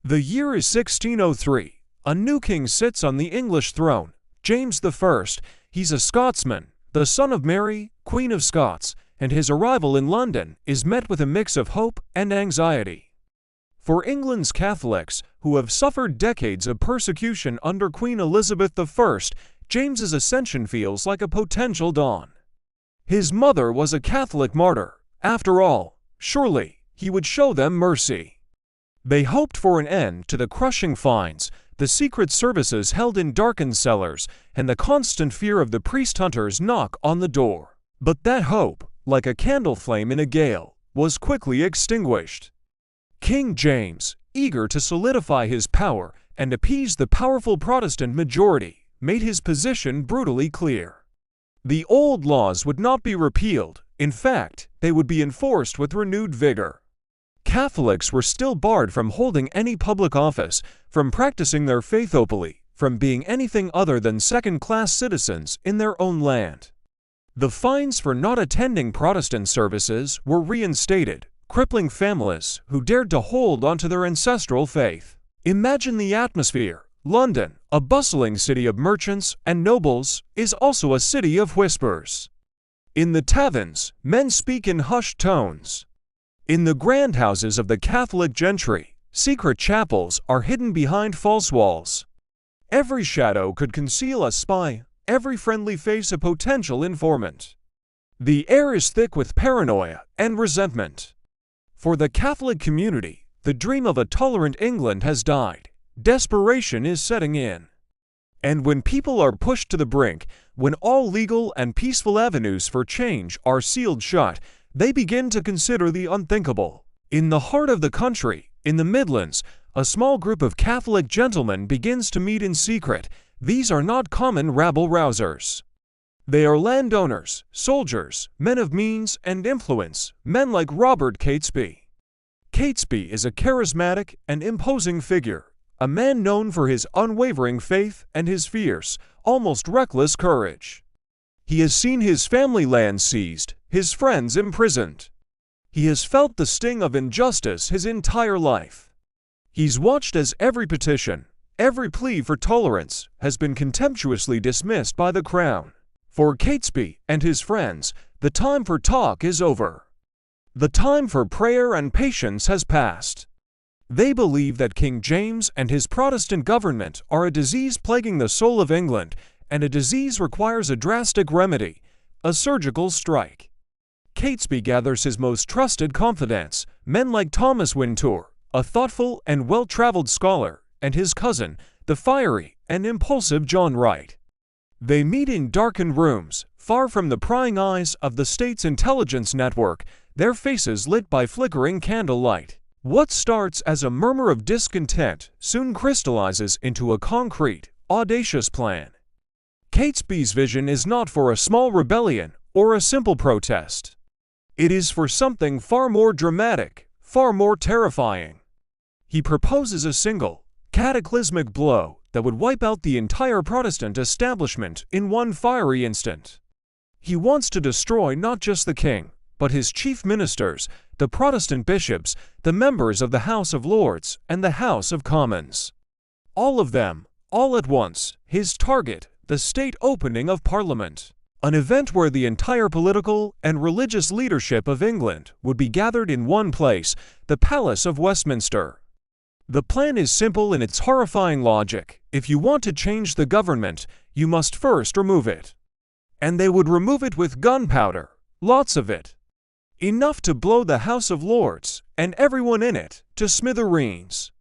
The year is 1603. A new king sits on the English throne, James I. He's a Scotsman, the son of Mary, Queen of Scots, and his arrival in London is met with a mix of hope and anxiety. For England's Catholics, who have suffered decades of persecution under Queen Elizabeth I, James's ascension feels like a potential dawn. His mother was a Catholic martyr. After all, surely he would show them mercy. They hoped for an end to the crushing fines, the secret services held in darkened cellars, and the constant fear of the priest-hunters' knock on the door. But that hope, like a candle flame in a gale, was quickly extinguished. King James, eager to solidify his power and appease the powerful Protestant majority, made his position brutally clear. The old laws would not be repealed. In fact, they would be enforced with renewed vigor. Catholics were still barred from holding any public office, from practicing their faith openly, from being anything other than second-class citizens in their own land. The fines for not attending Protestant services were reinstated, crippling families who dared to hold onto their ancestral faith. Imagine the atmosphere. London, a bustling city of merchants and nobles, is also a city of whispers. In the taverns, men speak in hushed tones. In the grand houses of the Catholic gentry, secret chapels are hidden behind false walls. Every shadow could conceal a spy, every friendly face a potential informant. The air is thick with paranoia and resentment. For the Catholic community, the dream of a tolerant England has died. Desperation is setting in. And when people are pushed to the brink, when all legal and peaceful avenues for change are sealed shut, they begin to consider the unthinkable. In the heart of the country, in the Midlands, a small group of Catholic gentlemen begins to meet in secret. These are not common rabble-rousers. They are landowners, soldiers, men of means and influence, men like Robert Catesby. Catesby is a charismatic and imposing figure, a man known for his unwavering faith and his fierce, almost reckless courage. He has seen his family lands seized, his friends imprisoned. He has felt the sting of injustice his entire life. He's watched as every petition, every plea for tolerance has been contemptuously dismissed by the Crown. For Catesby and his friends, the time for talk is over. The time for prayer and patience has passed. They believe that King James and his Protestant government are a disease plaguing the soul of England, and a disease requires a drastic remedy, a surgical strike. Catesby gathers his most trusted confidants, men like Thomas Wintour, a thoughtful and well-traveled scholar, and his cousin, the fiery and impulsive John Wright. They meet in darkened rooms, far from the prying eyes of the state's intelligence network, their faces lit by flickering candlelight. What starts as a murmur of discontent soon crystallizes into a concrete, audacious plan. Catesby's vision is not for a small rebellion or a simple protest. It is for something far more dramatic, far more terrifying. He proposes a single, cataclysmic blow that would wipe out the entire Protestant establishment in one fiery instant. He wants to destroy not just the king, but his chief ministers, the Protestant bishops, the members of the House of Lords and the House of Commons. All of them, all at once, his target, the state opening of Parliament. An event where the entire political and religious leadership of England would be gathered in one place, the Palace of Westminster. The plan is simple in its horrifying logic. If you want to change the government, you must first remove it. And they would remove it with gunpowder, lots of it. Enough to blow the House of Lords, and everyone in it, to smithereens.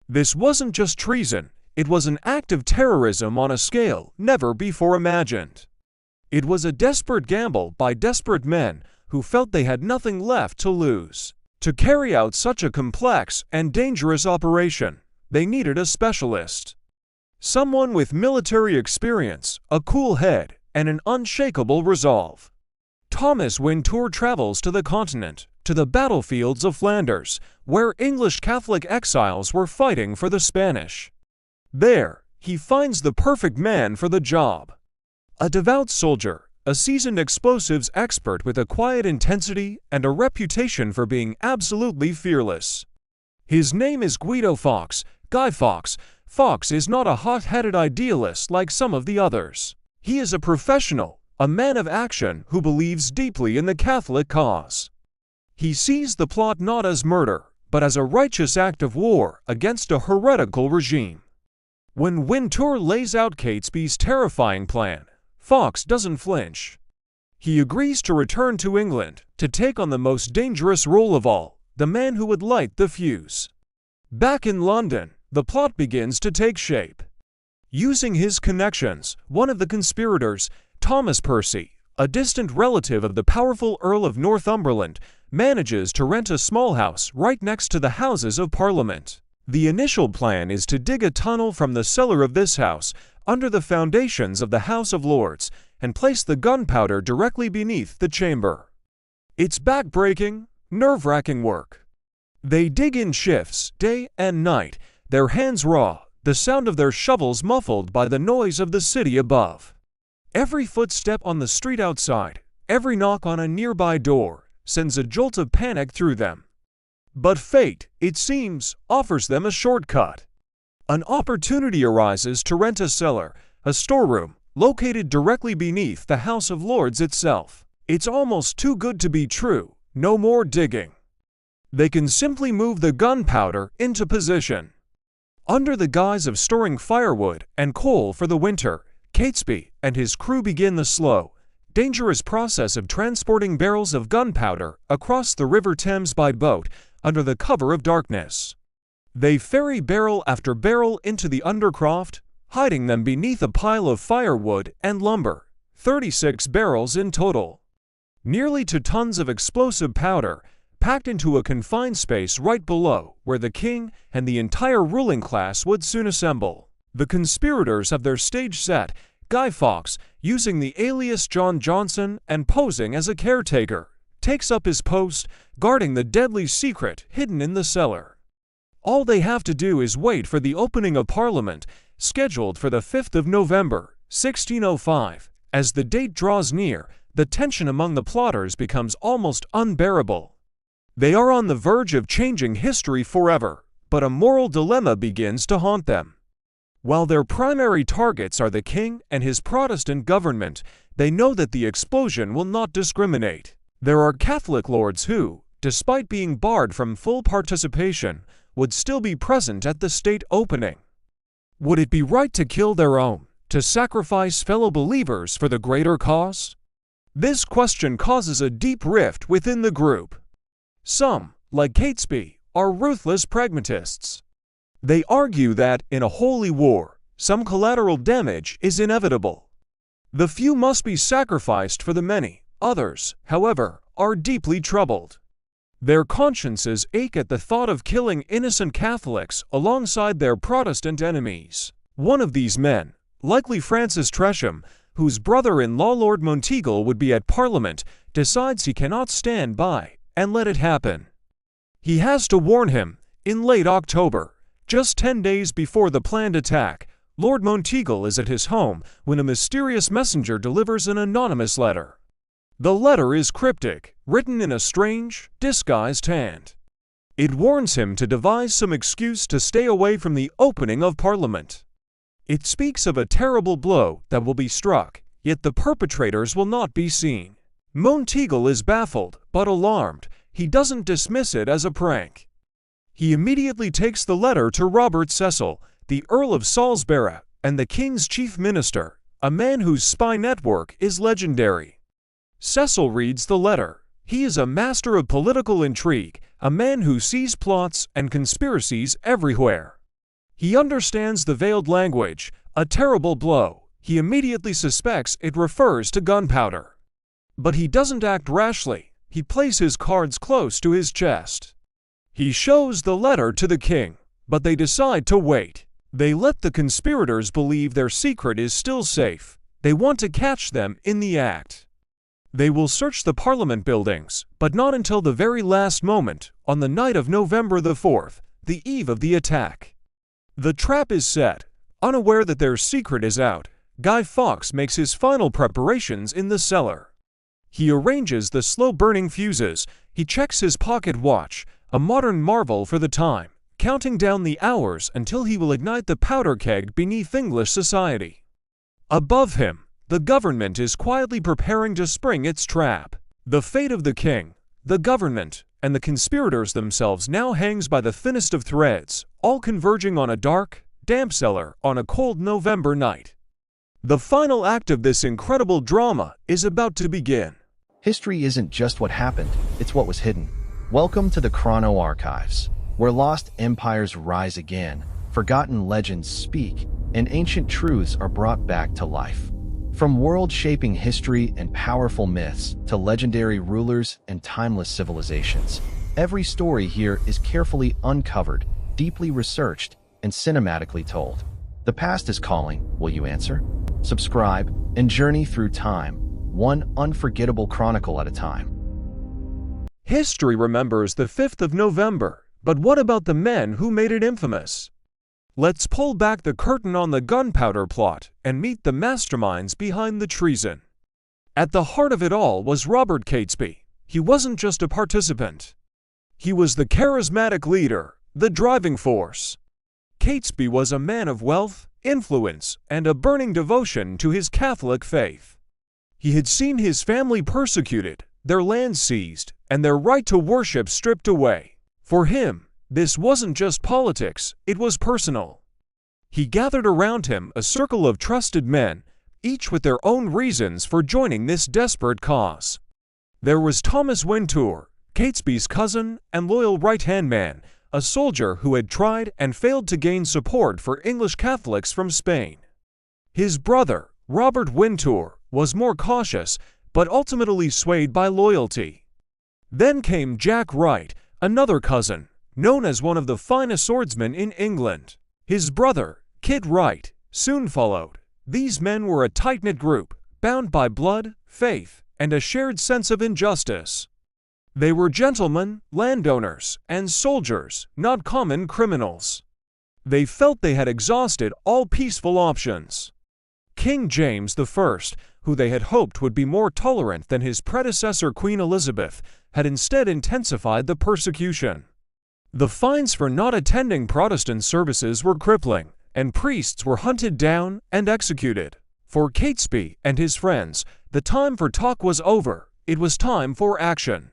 This wasn't just treason, it was an act of terrorism on a scale never before imagined. It was a desperate gamble by desperate men who felt they had nothing left to lose. To carry out such a complex and dangerous operation, they needed a specialist. Someone with military experience, a cool head, and an unshakable resolve. Thomas Wintour travels to the continent, to the battlefields of Flanders, where English Catholic exiles were fighting for the Spanish. There, he finds the perfect man for the job. A devout soldier, a seasoned explosives expert with a quiet intensity and a reputation for being absolutely fearless. His name is Guido Fawkes, Guy Fawkes. Fawkes is not a hot-headed idealist like some of the others. He is a professional, a man of action who believes deeply in the Catholic cause. He sees the plot not as murder, but as a righteous act of war against a heretical regime. When Wintour lays out Catesby's terrifying plan, Fawkes doesn't flinch. He agrees to return to England to take on the most dangerous role of all, the man who would light the fuse. Back in London, the plot begins to take shape. Using his connections, one of the conspirators, Thomas Percy, a distant relative of the powerful Earl of Northumberland, manages to rent a small house right next to the Houses of Parliament. The initial plan is to dig a tunnel from the cellar of this house under the foundations of the House of Lords and place the gunpowder directly beneath the chamber. It's back-breaking, nerve-wracking work. They dig in shifts, day and night, their hands raw, the sound of their shovels muffled by the noise of the city above. Every footstep on the street outside, every knock on a nearby door, sends a jolt of panic through them. But fate, it seems, offers them a shortcut. An opportunity arises to rent a cellar, a storeroom, located directly beneath the House of Lords itself. It's almost too good to be true, no more digging. They can simply move the gunpowder into position. Under the guise of storing firewood and coal for the winter, Catesby and his crew begin the slow, dangerous process of transporting barrels of gunpowder across the River Thames by boat under the cover of darkness. They ferry barrel after barrel into the undercroft, hiding them beneath a pile of firewood and lumber, 36 barrels in total. Nearly 2 tons of explosive powder, packed into a confined space right below where the king and the entire ruling class would soon assemble. The conspirators have their stage set, Guy Fawkes, using the alias John Johnson and posing as a caretaker, takes up his post, guarding the deadly secret hidden in the cellar. All they have to do is wait for the opening of Parliament, scheduled for the 5th of November, 1605. As the date draws near, the tension among the plotters becomes almost unbearable. They are on the verge of changing history forever, but a moral dilemma begins to haunt them. While their primary targets are the king and his Protestant government, they know that the explosion will not discriminate. There are Catholic lords who, despite being barred from full participation, would still be present at the state opening. Would it be right to kill their own, to sacrifice fellow believers for the greater cause? This question causes a deep rift within the group. Some, like Catesby, are ruthless pragmatists. They argue that, in a holy war, some collateral damage is inevitable. The few must be sacrificed for the many. Others, however, are deeply troubled. Their consciences ache at the thought of killing innocent Catholics alongside their Protestant enemies. One of these men, likely Francis Tresham, whose brother-in-law Lord Monteagle would be at Parliament, decides he cannot stand by and let it happen. He has to warn him. In late October, just 10 days before the planned attack, Lord Monteagle is at his home when a mysterious messenger delivers an anonymous letter. The letter is cryptic, written in a strange, disguised hand. It warns him to devise some excuse to stay away from the opening of Parliament. It speaks of a terrible blow that will be struck, yet the perpetrators will not be seen. Monteagle is baffled, but alarmed. He doesn't dismiss it as a prank. He immediately takes the letter to Robert Cecil, the Earl of Salisbury, and the King's chief minister, a man whose spy network is legendary. Cecil reads the letter. He is a master of political intrigue, a man who sees plots and conspiracies everywhere. He understands the veiled language, a terrible blow. He immediately suspects it refers to gunpowder. But he doesn't act rashly. He plays his cards close to his chest. He shows the letter to the king, but they decide to wait. They let the conspirators believe their secret is still safe. They want to catch them in the act. They will search the Parliament buildings, but not until the very last moment, on the night of November the 4th, the eve of the attack. The trap is set. Unaware that their secret is out, Guy Fawkes makes his final preparations in the cellar. He arranges the slow-burning fuses. He checks his pocket watch, a modern marvel for the time, counting down the hours until he will ignite the powder keg beneath English society. Above him, the government is quietly preparing to spring its trap. The fate of the king, the government, and the conspirators themselves now hangs by the thinnest of threads, all converging on a dark, damp cellar on a cold November night. The final act of this incredible drama is about to begin. History isn't just what happened, it's what was hidden. Welcome to the Chrono Archives, where lost empires rise again, forgotten legends speak, and ancient truths are brought back to life. From world-shaping history and powerful myths to legendary rulers and timeless civilizations, every story here is carefully uncovered, deeply researched, and cinematically told. The past is calling, will you answer? Subscribe and journey through time, one unforgettable chronicle at a time. History remembers the 5th of November, but what about the men who made it infamous? Let's pull back the curtain on the Gunpowder Plot and meet the masterminds behind the treason. At the heart of it all was Robert Catesby. He wasn't just a participant. He was the charismatic leader, the driving force. Catesby was a man of wealth, influence, and a burning devotion to his Catholic faith. He had seen his family persecuted, their land seized, and their right to worship stripped away. For him, this wasn't just politics, it was personal. He gathered around him a circle of trusted men, each with their own reasons for joining this desperate cause. There was Thomas Wintour, Catesby's cousin and loyal right-hand man, a soldier who had tried and failed to gain support for English Catholics from Spain. His brother, Robert Wintour, was more cautious, but ultimately swayed by loyalty. Then came Jack Wright, another cousin, known as one of the finest swordsmen in England. His brother, Kit Wright, soon followed. These men were a tight-knit group, bound by blood, faith, and a shared sense of injustice. They were gentlemen, landowners, and soldiers, not common criminals. They felt they had exhausted all peaceful options. King James I, who they had hoped would be more tolerant than his predecessor Queen Elizabeth, had instead intensified the persecution. The fines for not attending Protestant services were crippling, and priests were hunted down and executed. For Catesby and his friends, the time for talk was over, it was time for action.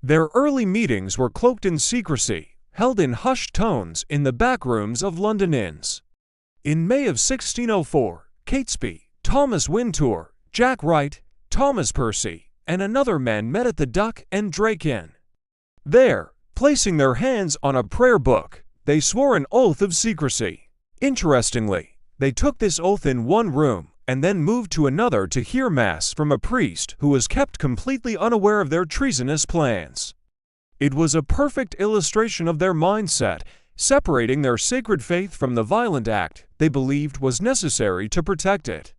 Their early meetings were cloaked in secrecy, held in hushed tones in the back rooms of London inns. In May of 1604, Catesby, Thomas Wintour, Jack Wright, Thomas Percy, and another man met at the Duck and Drake Inn. There, placing their hands on a prayer book, they swore an oath of secrecy. Interestingly, they took this oath in one room and then moved to another to hear Mass from a priest who was kept completely unaware of their treasonous plans. It was a perfect illustration of their mindset, separating their sacred faith from the violent act they believed was necessary to protect it.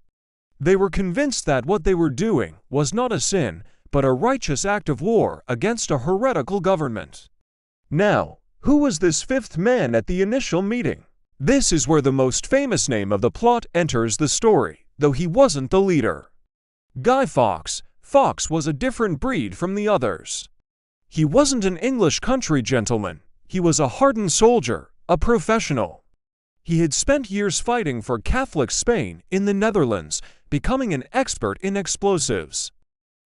They were convinced that what they were doing was not a sin, but a righteous act of war against a heretical government. Now, who was this fifth man at the initial meeting? This is where the most famous name of the plot enters the story, though he wasn't the leader. Guy Fawkes. Fawkes was a different breed from the others. He wasn't an English country gentleman. He was a hardened soldier, a professional. He had spent years fighting for Catholic Spain in the Netherlands, becoming an expert in explosives.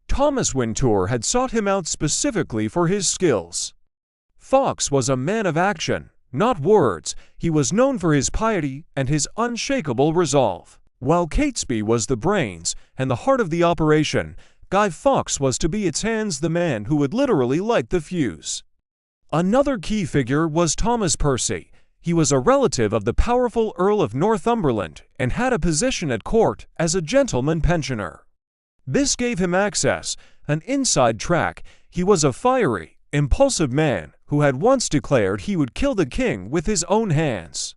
Thomas Wintour had sought him out specifically for his skills. Fawkes was a man of action, not words. He was known for his piety and his unshakable resolve. While Catesby was the brains and the heart of the operation, Guy Fawkes was to be its hands, the man who would literally light the fuse. Another key figure was Thomas Percy. He was a relative of the powerful Earl of Northumberland and had a position at court as a gentleman pensioner. This gave him access, an inside track. He was a fiery, impulsive man who had once declared he would kill the king with his own hands.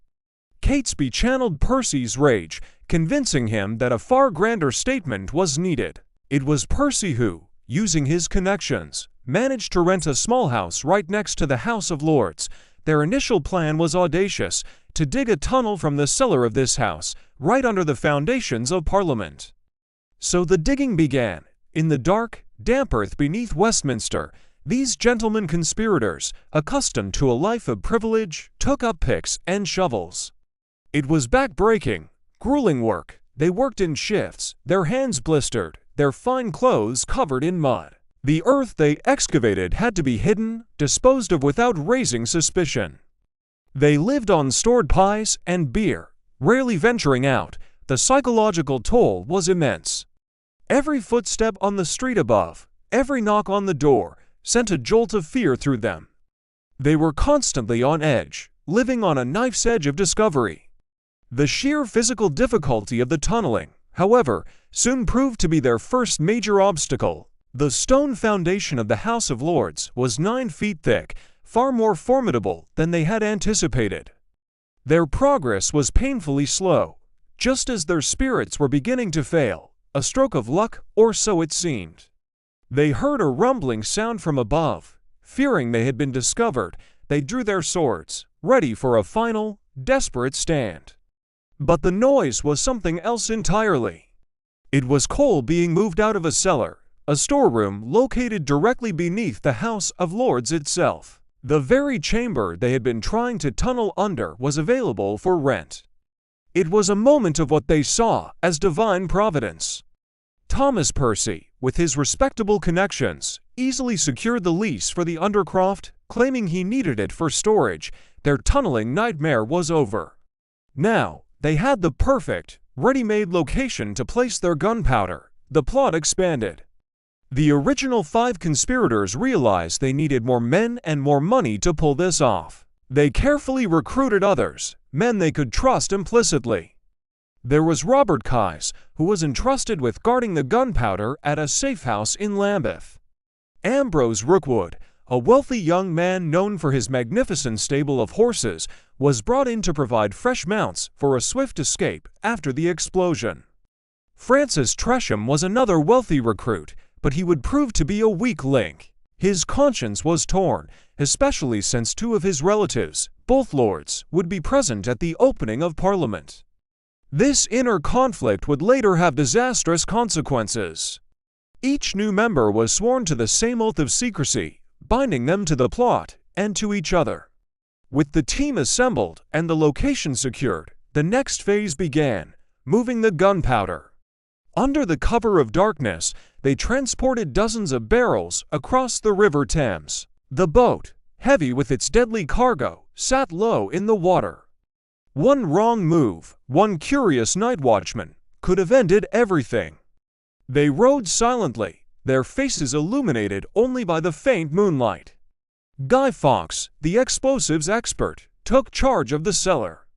Catesby channeled Percy's rage, convincing him that a far grander statement was needed. It was Percy who, using his connections, managed to rent a small house right next to the House of Lords. Their initial plan was audacious, to dig a tunnel from the cellar of this house, right under the foundations of Parliament. So the digging began. In the dark, damp earth beneath Westminster, These gentlemen conspirators, accustomed to a life of privilege, took up picks and shovels. It was back-breaking, grueling work. They worked in shifts, their hands blistered, their fine clothes covered in mud. The earth they excavated had to be hidden, disposed of without raising suspicion. They lived on stored pies and beer, rarely venturing out. The psychological toll was immense. Every footstep on the street above, every knock on the door, sent a jolt of fear through them. They were constantly on edge, living on a knife's edge of discovery. The sheer physical difficulty of the tunneling, however, soon proved to be their first major obstacle. The stone foundation of the House of Lords was 9 feet thick, far more formidable than they had anticipated. Their progress was painfully slow, just as their spirits were beginning to fail, a stroke of luck, or so it seemed. They heard a rumbling sound from above. Fearing they had been discovered, they drew their swords, ready for a final, desperate stand. But the noise was something else entirely. It was coal being moved out of a cellar, a storeroom located directly beneath the House of Lords itself. The very chamber they had been trying to tunnel under was available for rent. It was a moment of what they saw as divine providence. Thomas Percy, with his respectable connections, easily secured the lease for the undercroft, claiming he needed it for storage. Their tunneling nightmare was over. Now, they had the perfect, ready-made location to place their gunpowder. The plot expanded. The original 5 conspirators realized they needed more men and more money to pull this off. They carefully recruited others, men they could trust implicitly. There was Robert Catesby, who was entrusted with guarding the gunpowder at a safe house in Lambeth. Ambrose Rookwood, a wealthy young man known for his magnificent stable of horses, was brought in to provide fresh mounts for a swift escape after the explosion. Francis Tresham was another wealthy recruit, but he would prove to be a weak link. His conscience was torn, especially since 2 of his relatives, both lords, would be present at the opening of Parliament. This inner conflict would later have disastrous consequences. Each new member was sworn to the same oath of secrecy, binding them to the plot and to each other. With the team assembled and the location secured, the next phase began, moving the gunpowder. Under the cover of darkness, they transported dozens of barrels across the River Thames. The boat, heavy with its deadly cargo, sat low in the water. One wrong move, one curious night watchman, could have ended everything. They rowed silently, their faces illuminated only by the faint moonlight. Guy Fawkes, the explosives expert, took charge of the cellar.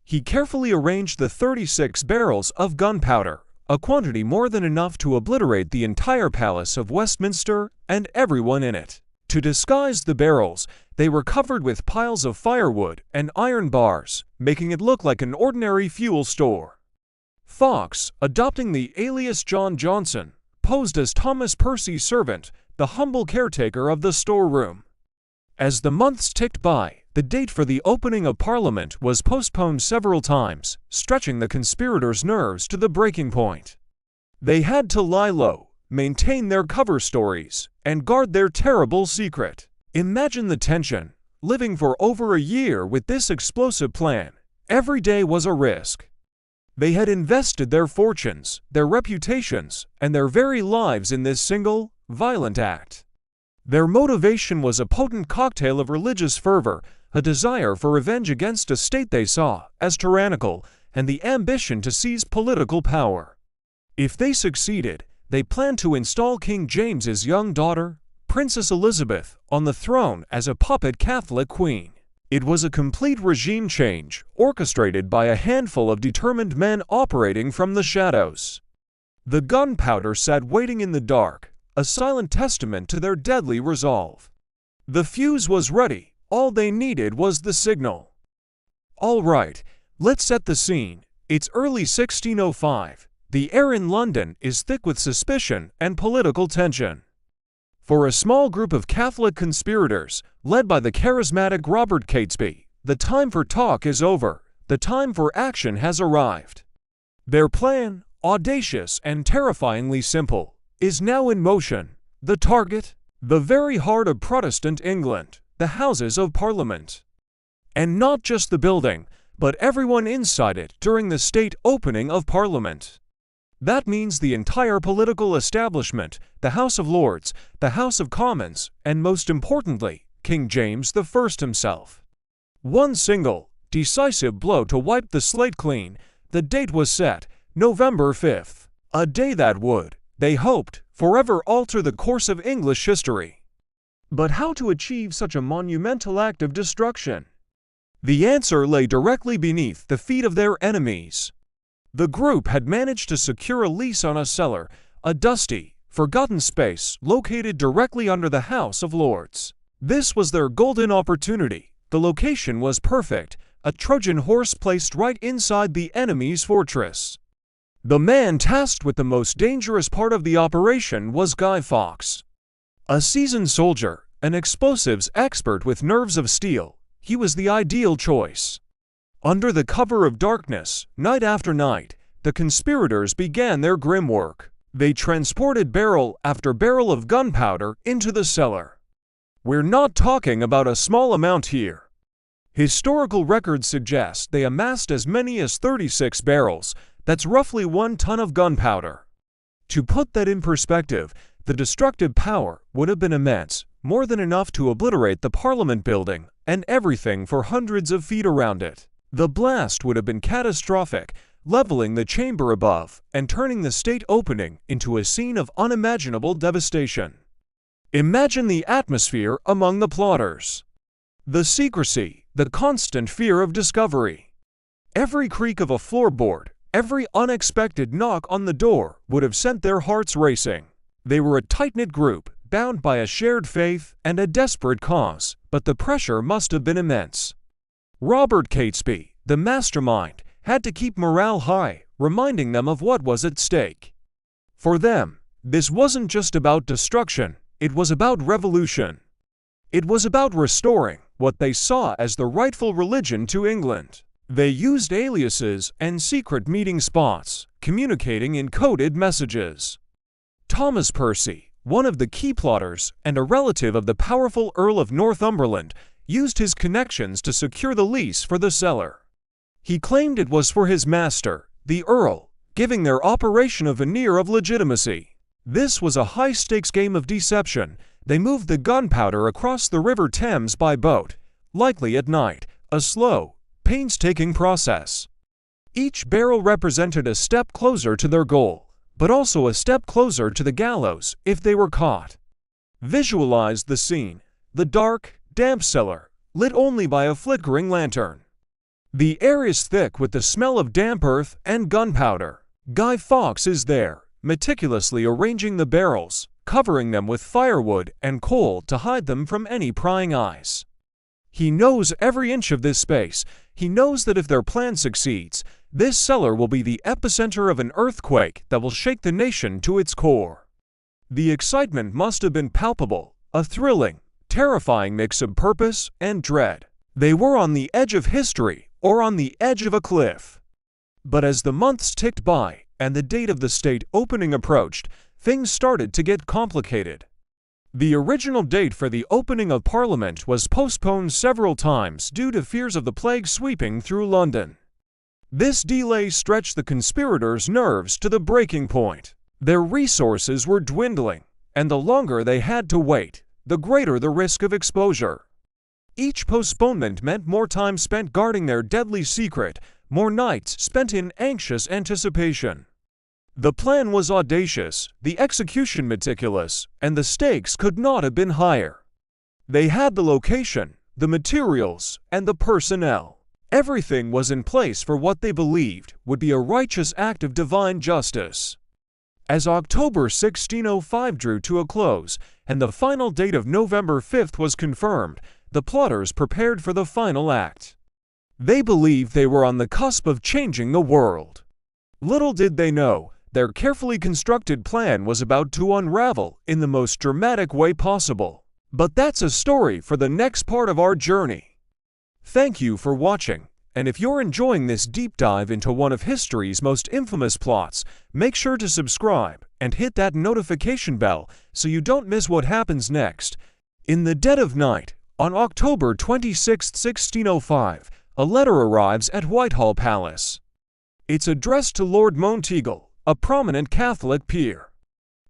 He carefully arranged the 36 barrels of gunpowder, a quantity more than enough to obliterate the entire Palace of Westminster and everyone in it. To disguise the barrels, they were covered with piles of firewood and iron bars, making it look like an ordinary fuel store. Fawkes, adopting the alias John Johnson, posed as Thomas Percy's servant, the humble caretaker of the storeroom. As the months ticked by, the date for the opening of Parliament was postponed several times, stretching the conspirators' nerves to the breaking point. They had to lie low, maintain their cover stories, and guard their terrible secret. Imagine the tension, living for over a year with this explosive plan. Every day was a risk. They had invested their fortunes, their reputations, and their very lives in this single, violent act. Their motivation was a potent cocktail of religious fervor, a desire for revenge against a state they saw as tyrannical, and the ambition to seize political power. If they succeeded, they planned to install King James's young daughter, Princess Elizabeth, on the throne as a puppet Catholic queen. It was a complete regime change, orchestrated by a handful of determined men operating from the shadows. The gunpowder sat waiting in the dark, a silent testament to their deadly resolve. The fuse was ready, all they needed was the signal. All right, let's set the scene. It's early 1605. The air in London is thick with suspicion and political tension. For a small group of Catholic conspirators, led by the charismatic Robert Catesby, the time for talk is over, the time for action has arrived. Their plan, audacious and terrifyingly simple, is now in motion. The target, the very heart of Protestant England, the Houses of Parliament. And not just the building, but everyone inside it during the state opening of Parliament. That means the entire political establishment, the House of Lords, the House of Commons, and most importantly, King James I himself. One single, decisive blow to wipe the slate clean. The date was set, November 5th, a day that would, they hoped, forever alter the course of English history. But how to achieve such a monumental act of destruction? The answer lay directly beneath the feet of their enemies. The group had managed to secure a lease on a cellar, a dusty, forgotten space located directly under the House of Lords. This was their golden opportunity. The location was perfect, a Trojan horse placed right inside the enemy's fortress. The man tasked with the most dangerous part of the operation was Guy Fawkes. A seasoned soldier, an explosives expert with nerves of steel, he was the ideal choice. Under the cover of darkness, night after night, the conspirators began their grim work. They transported barrel after barrel of gunpowder into the cellar. We're not talking about a small amount here. Historical records suggest they amassed as many as 36 barrels, that's roughly 1 ton of gunpowder. To put that in perspective, the destructive power would have been immense, more than enough to obliterate the Parliament building and everything for hundreds of feet around it. The blast would have been catastrophic, leveling the chamber above and turning the state opening into a scene of unimaginable devastation. Imagine the atmosphere among the plotters. The secrecy, the constant fear of discovery. Every creak of a floorboard, every unexpected knock on the door would have sent their hearts racing. They were a tight-knit group, bound by a shared faith and a desperate cause, but the pressure must have been immense. Robert Catesby, the mastermind, had to keep morale high, reminding them of what was at stake. For them, this wasn't just about destruction, it was about revolution. It was about restoring what they saw as the rightful religion to England. They used aliases and secret meeting spots, communicating in coded messages. Thomas Percy, one of the key plotters and a relative of the powerful Earl of Northumberland, used his connections to secure the lease for the cellar. He claimed it was for his master, the Earl, giving their operation a veneer of legitimacy. This was a high-stakes game of deception. They moved the gunpowder across the River Thames by boat, likely at night, a slow, painstaking process. Each barrel represented a step closer to their goal, but also a step closer to the gallows if they were caught. Visualize the scene, the dark, damp cellar, lit only by a flickering lantern. The air is thick with the smell of damp earth and gunpowder. Guy Fawkes is there, meticulously arranging the barrels, covering them with firewood and coal to hide them from any prying eyes. He knows every inch of this space. He knows that if their plan succeeds, this cellar will be the epicenter of an earthquake that will shake the nation to its core. The excitement must have been palpable, a thrilling, terrifying mix of purpose and dread. They were on the edge of history or on the edge of a cliff. But as the months ticked by and the date of the state opening approached, things started to get complicated. The original date for the opening of Parliament was postponed several times due to fears of the plague sweeping through London. This delay stretched the conspirators' nerves to the breaking point. Their resources were dwindling, and the longer they had to wait, the greater the risk of exposure. Each postponement meant more time spent guarding their deadly secret, more nights spent in anxious anticipation. The plan was audacious, the execution meticulous, and the stakes could not have been higher. They had the location, the materials, and the personnel. Everything was in place for what they believed would be a righteous act of divine justice. As October 1605 drew to a close, and the final date of November 5th was confirmed, the plotters prepared for the final act. They believed they were on the cusp of changing the world. Little did they know, their carefully constructed plan was about to unravel in the most dramatic way possible. But that's a story for the next part of our journey. Thank you for watching, and if you're enjoying this deep dive into one of history's most infamous plots, make sure to subscribe and hit that notification bell so you don't miss what happens next. In the dead of night, on October 26, 1605, a letter arrives at Whitehall Palace. It's addressed to Lord Monteagle, a prominent Catholic peer.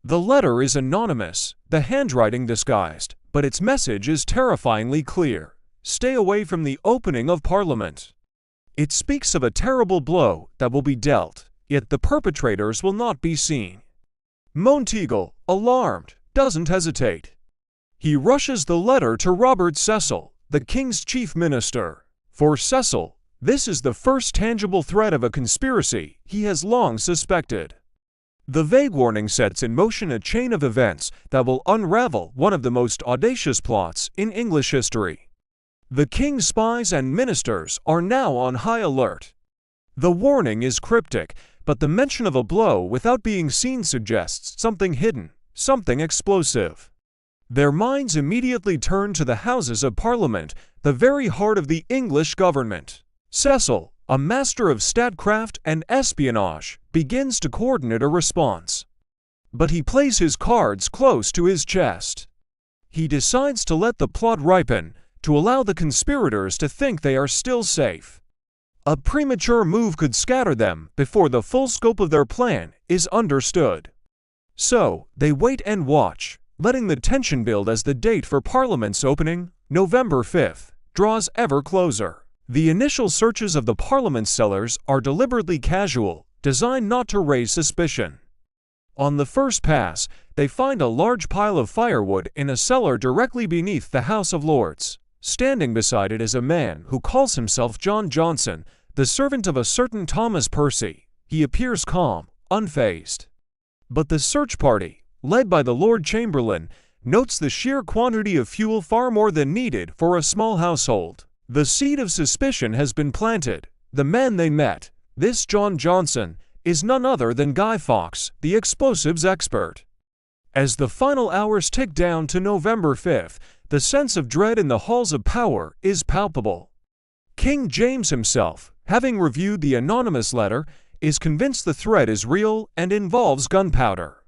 The letter is anonymous, the handwriting disguised, but its message is terrifyingly clear. Stay away from the opening of Parliament. It speaks of a terrible blow that will be dealt, yet the perpetrators will not be seen. Monteagle, alarmed, doesn't hesitate. He rushes the letter to Robert Cecil, the king's chief minister. For Cecil, this is the first tangible threat of a conspiracy he has long suspected. The vague warning sets in motion a chain of events that will unravel one of the most audacious plots in English history. The king's spies and ministers are now on high alert. The warning is cryptic, but the mention of a blow without being seen suggests something hidden, something explosive. Their minds immediately turn to the Houses of Parliament, the very heart of the English government. Cecil, a master of statecraft and espionage, begins to coordinate a response. But he plays his cards close to his chest. He decides to let the plot ripen, to allow the conspirators to think they are still safe. A premature move could scatter them before the full scope of their plan is understood. So, they wait and watch, letting the tension build as the date for Parliament's opening, November 5th, draws ever closer. The initial searches of the Parliament cellars are deliberately casual, designed not to raise suspicion. On the first pass, they find a large pile of firewood in a cellar directly beneath the House of Lords. Standing beside it is a man who calls himself John Johnson, the servant of a certain Thomas Percy. He appears calm, unfazed. But the search party, led by the Lord Chamberlain, notes the sheer quantity of fuel far more than needed for a small household. The seed of suspicion has been planted. The man they met, this John Johnson, is none other than Guy Fawkes, the explosives expert. As the final hours tick down to November 5th, the sense of dread in the halls of power is palpable. King James himself, having reviewed the anonymous letter, is convinced the threat is real and involves gunpowder.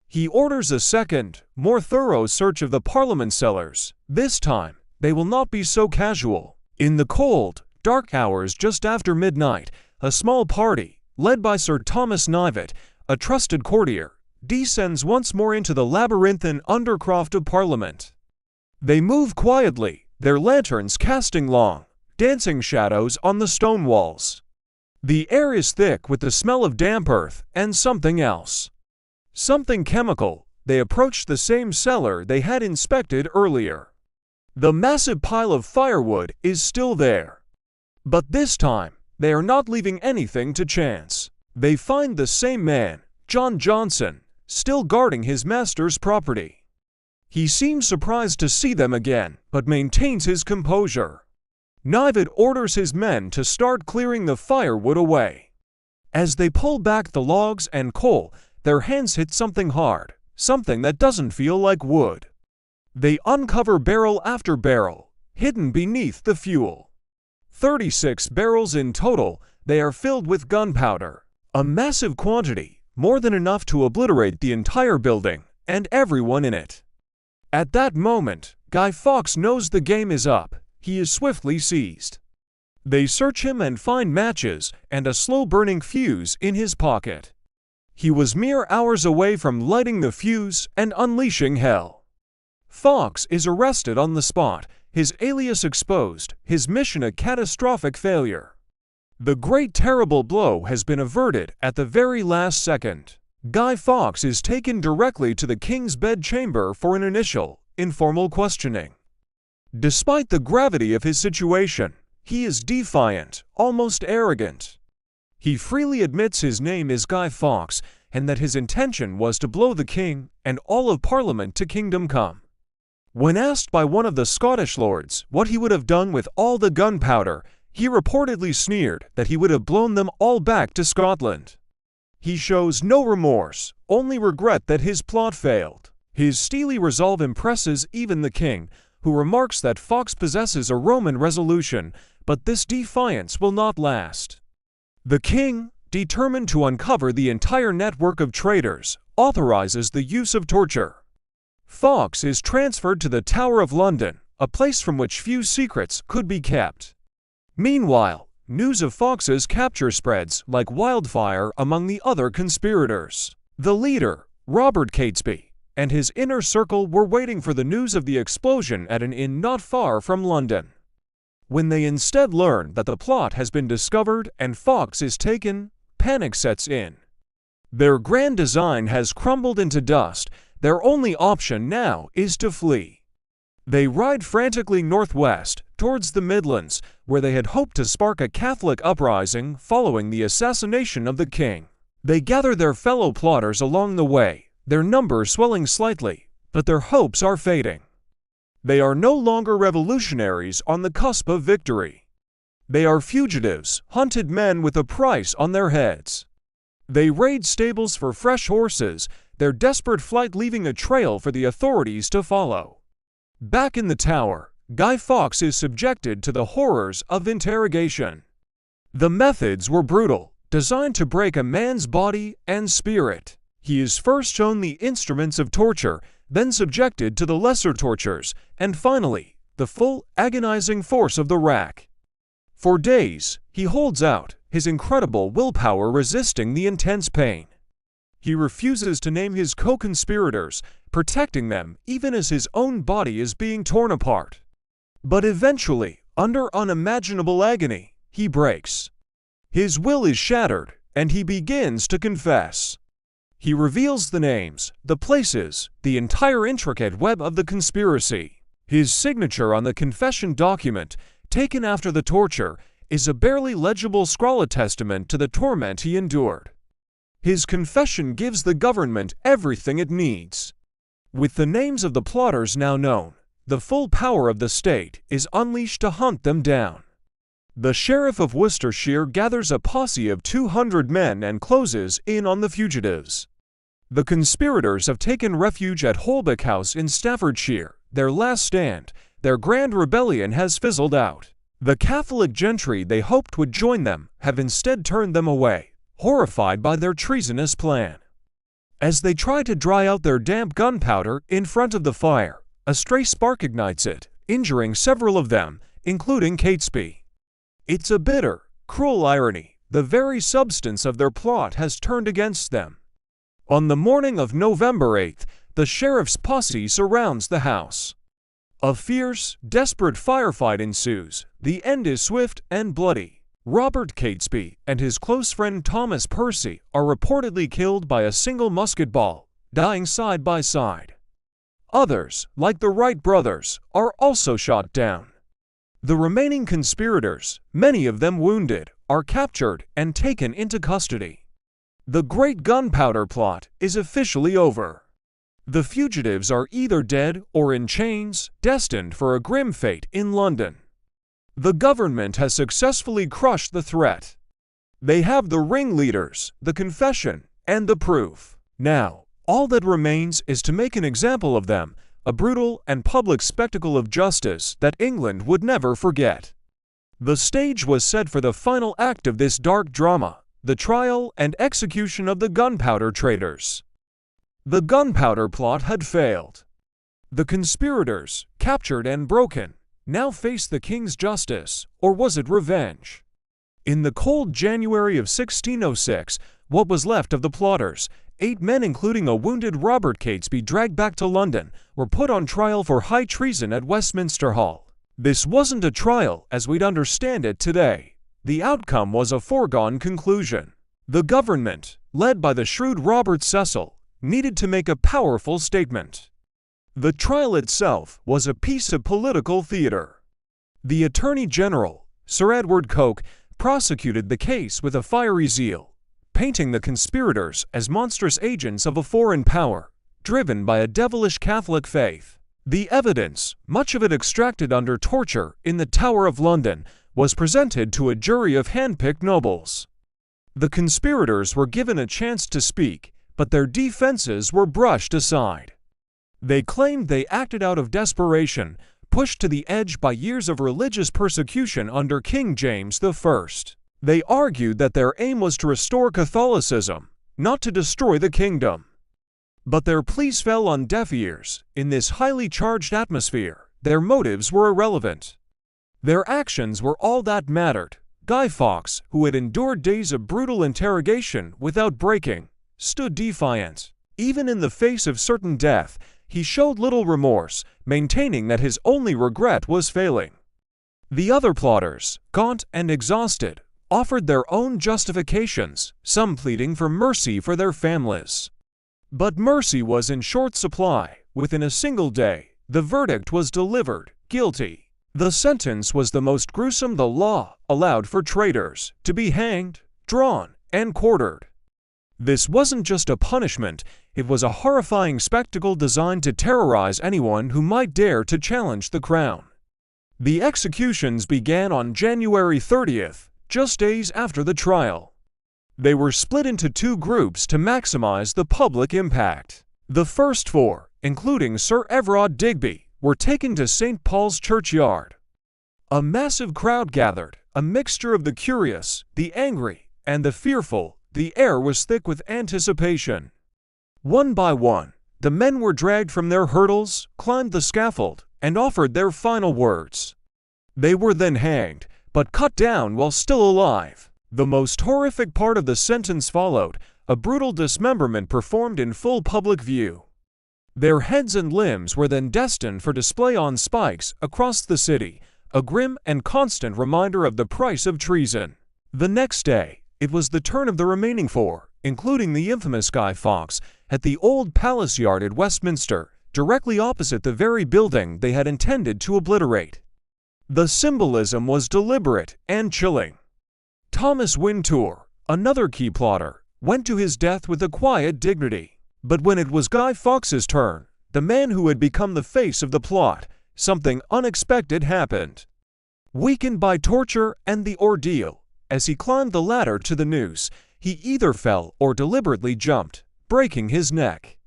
He orders a second, more thorough search of the Parliament cellars. This time, they will not be so casual. In the cold, dark hours just after midnight, a small party, led by Sir Thomas Knivet, a trusted courtier, descends once more into the labyrinthine undercroft of Parliament. They move quietly, their lanterns casting long, dancing shadows on the stone walls. The air is thick with the smell of damp earth and something else. Something chemical. They approach the same cellar they had inspected earlier. The massive pile of firewood is still there. But this time, they are not leaving anything to chance. They find the same man, John Johnson, still guarding his master's property. He seems surprised to see them again, but maintains his composure. Knivet orders his men to start clearing the firewood away. As they pull back the logs and coal, their hands hit something hard, something that doesn't feel like wood. They uncover barrel after barrel, hidden beneath the fuel. 36 barrels in total, they are filled with gunpowder. A massive quantity, more than enough to obliterate the entire building and everyone in it. At that moment, Guy Fawkes knows the game is up. He is swiftly seized. They search him and find matches and a slow-burning fuse in his pocket. He was mere hours away from lighting the fuse and unleashing hell. Fawkes is arrested on the spot, his alias exposed, his mission a catastrophic failure. The great terrible blow has been averted at the very last second. Guy Fawkes is taken directly to the king's bedchamber for an initial, informal questioning. Despite the gravity of his situation, he is defiant, almost arrogant. He freely admits his name is Guy Fawkes and that his intention was to blow the king and all of Parliament to kingdom come. When asked by one of the Scottish lords what he would have done with all the gunpowder, he reportedly sneered that he would have blown them all back to Scotland. He shows no remorse, only regret that his plot failed. His steely resolve impresses even the king, who remarks that Fawkes possesses a Roman resolution, but this defiance will not last. The king, determined to uncover the entire network of traitors, authorizes the use of torture. Fawkes is transferred to the Tower of London, a place from which few secrets could be kept. Meanwhile, news of Fawkes's capture spreads like wildfire among the other conspirators. The leader, Robert Catesby, and his inner circle were waiting for the news of the explosion at an inn not far from London. When they instead learn that the plot has been discovered and Fawkes is taken, panic sets in. Their grand design has crumbled into dust. Their only option now is to flee. They ride frantically northwest, towards the Midlands, where they had hoped to spark a Catholic uprising following the assassination of the king. They gather their fellow plotters along the way, their numbers swelling slightly, but their hopes are fading. They are no longer revolutionaries on the cusp of victory. They are fugitives, hunted men with a price on their heads. They raid stables for fresh horses, their desperate flight leaving a trail for the authorities to follow. Back in the Tower, Guy Fawkes is subjected to the horrors of interrogation. The methods were brutal, designed to break a man's body and spirit. He is first shown the instruments of torture, then subjected to the lesser tortures, and finally, the full, agonizing force of the rack. For days, he holds out, his incredible willpower resisting the intense pain. He refuses to name his co-conspirators, protecting them even as his own body is being torn apart. But eventually, under unimaginable agony, he breaks. His will is shattered, and he begins to confess. He reveals the names, the places, the entire intricate web of the conspiracy. His signature on the confession document, taken after the torture, is a barely legible scrawl, a testament to the torment he endured. His confession gives the government everything it needs. With the names of the plotters now known, the full power of the state is unleashed to hunt them down. The Sheriff of Worcestershire gathers a posse of 200 men and closes in on the fugitives. The conspirators have taken refuge at Holbeck House in Staffordshire, their last stand. Their grand rebellion has fizzled out. The Catholic gentry they hoped would join them have instead turned them away, horrified by their treasonous plan. As they try to dry out their damp gunpowder in front of the fire, a stray spark ignites it, injuring several of them, including Catesby. It's a bitter, cruel irony. The very substance of their plot has turned against them. On the morning of November 8th, the sheriff's posse surrounds the house. A fierce, desperate firefight ensues. The end is swift and bloody. Robert Catesby and his close friend Thomas Percy are reportedly killed by a single musket ball, dying side by side. Others, like the Wright brothers, are also shot down. The remaining conspirators, many of them wounded, are captured and taken into custody. The Great Gunpowder Plot is officially over. The fugitives are either dead or in chains, destined for a grim fate in London. The government has successfully crushed the threat. They have the ringleaders, the confession, and the proof. Now, all that remains is to make an example of them, a brutal and public spectacle of justice that England would never forget. The stage was set for the final act of this dark drama, the trial and execution of the gunpowder traitors. The Gunpowder Plot had failed. The conspirators, captured and broken, now faced the king's justice, or was it revenge? In the cold January of 1606, what was left of the plotters, 8 men including a wounded Robert Catesby dragged back to London, were put on trial for high treason at Westminster Hall. This wasn't a trial as we'd understand it today. The outcome was a foregone conclusion. The government, led by the shrewd Robert Cecil, needed to make a powerful statement. The trial itself was a piece of political theater. The Attorney General, Sir Edward Coke, prosecuted the case with a fiery zeal, painting the conspirators as monstrous agents of a foreign power, driven by a devilish Catholic faith. The evidence, much of it extracted under torture in the Tower of London, was presented to a jury of hand-picked nobles. The conspirators were given a chance to speak, but their defenses were brushed aside. They claimed they acted out of desperation, pushed to the edge by years of religious persecution under King James I. They argued that their aim was to restore Catholicism, not to destroy the kingdom. But their pleas fell on deaf ears. In this highly charged atmosphere, their motives were irrelevant. Their actions were all that mattered. Guy Fawkes, who had endured days of brutal interrogation without breaking, stood defiant. Even in the face of certain death, he showed little remorse, maintaining that his only regret was failing. The other plotters, gaunt and exhausted, offered their own justifications, some pleading for mercy for their families. But mercy was in short supply. Within a single day, the verdict was delivered: guilty. The sentence was the most gruesome the law allowed for traitors: to be hanged, drawn, and quartered. This wasn't just a punishment, it was a horrifying spectacle designed to terrorize anyone who might dare to challenge the crown. The executions began on January 30th, just days after the trial. They were split into two groups to maximize the public impact. The first four, including Sir Everard Digby, were taken to St. Paul's Churchyard. A massive crowd gathered, a mixture of the curious, the angry, and the fearful. The air was thick with anticipation. One by one, the men were dragged from their hurdles, climbed the scaffold, and offered their final words. They were then hanged, but cut down while still alive. The most horrific part of the sentence followed: a brutal dismemberment performed in full public view. Their heads and limbs were then destined for display on spikes across the city, a grim and constant reminder of the price of treason. The next day, it was the turn of the remaining four, including the infamous Guy Fawkes, at the Old Palace Yard at Westminster, directly opposite the very building they had intended to obliterate. The symbolism was deliberate and chilling. Thomas Wintour, another key plotter, went to his death with a quiet dignity. But when it was Guy Fawkes' turn, the man who had become the face of the plot, something unexpected happened. Weakened by torture and the ordeal, as he climbed the ladder to the noose, he either fell or deliberately jumped, breaking his neck.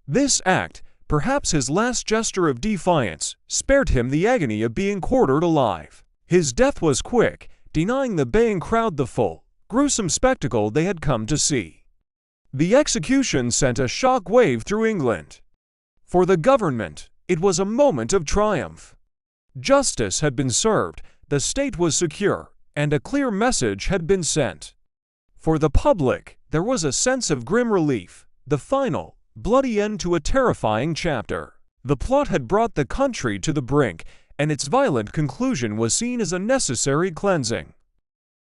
This act, perhaps his last gesture of defiance, spared him the agony of being quartered alive. His death was quick, denying the baying crowd the full, gruesome spectacle they had come to see. The execution sent a shock wave through England. For the government, it was a moment of triumph. Justice had been served, the state was secure, and a clear message had been sent. For the public, there was a sense of grim relief, the final, bloody end to a terrifying chapter. The plot had brought the country to the brink, and its violent conclusion was seen as a necessary cleansing.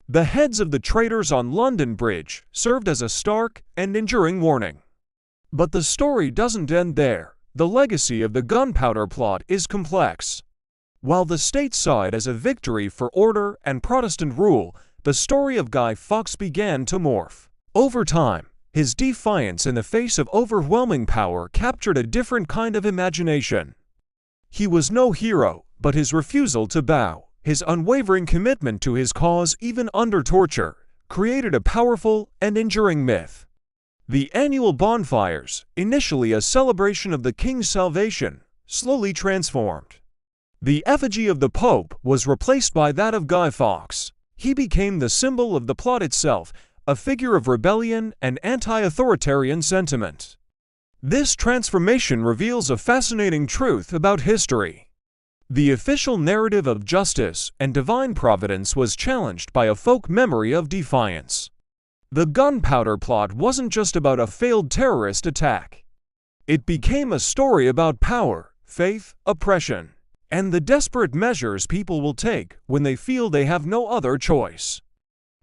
The heads of the traitors on London Bridge served as a stark and enduring warning. But the story doesn't end there. The legacy of the Gunpowder Plot is complex. While the state saw it as a victory for order and Protestant rule, the story of Guy Fawkes began to morph. Over time, his defiance in the face of overwhelming power captured a different kind of imagination. He was no hero, but his refusal to bow, his unwavering commitment to his cause even under torture, created a powerful and enduring myth. The annual bonfires, initially a celebration of the king's salvation, slowly transformed. The effigy of the Pope was replaced by that of Guy Fawkes. He became the symbol of the plot itself, a figure of rebellion and anti-authoritarian sentiment. This transformation reveals a fascinating truth about history. The official narrative of justice and divine providence was challenged by a folk memory of defiance. The Gunpowder Plot wasn't just about a failed terrorist attack. It became a story about power, faith, oppression, and the desperate measures people will take when they feel they have no other choice.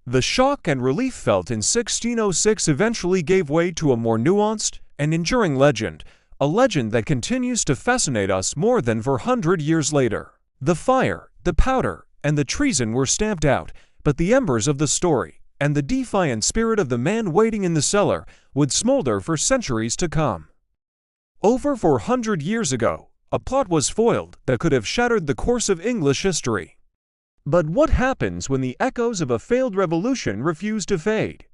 The shock and relief felt in 1606 eventually gave way to a more nuanced and enduring legend, a legend that continues to fascinate us more than 400 years later. The fire, the powder, and the treason were stamped out, but the embers of the story, and the defiant spirit of the man waiting in the cellar, would smolder for centuries to come. Over 400 years ago, a plot was foiled that could have shattered the course of English history. But what happens when the echoes of a failed revolution refuse to fade?